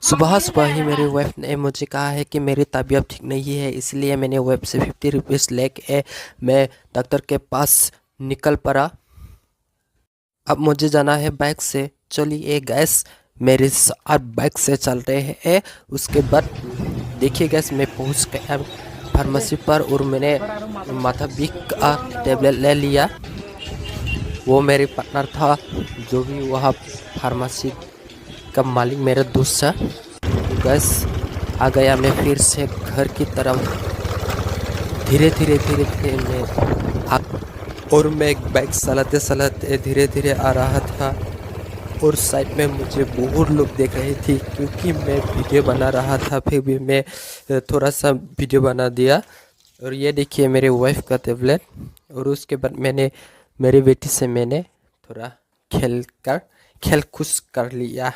सुबह सुबह ही मेरी वाइफ ने मुझे कहा है कि मेरी तबीयत ठीक नहीं है, इसलिए मैंने वाइफ से 50 रुपीज़ लेके मैं डॉक्टर के पास निकल पड़ा। अब मुझे जाना है बाइक से। चलिए गैस, मेरे साथ बाइक से चल रहे हैं। उसके बाद देखिए गैस, मैं पहुंच गया फार्मेसी पर और मैंने माथा वीक का टेबलेट ले लिया। वो मेरे पार्टनर था, जो भी वहाँ फार्मेसी का मालिक मेरा दोस्त था। गैस आ गया मैं फिर से घर की तरफ। धीरे धीरे धीरे धीरे मैं बाइक चलाते चलाते धीरे धीरे आ रहा था और साइड में मुझे बहुत लोग देख रहे थे, क्योंकि मैं वीडियो बना रहा था। फिर भी मैं थोड़ा सा वीडियो बना दिया। और ये देखिए मेरे वाइफ का टेबलेट। और उसके बाद मैंने मेरी बेटी से मैंने थोड़ा खेल खुश कर लिया।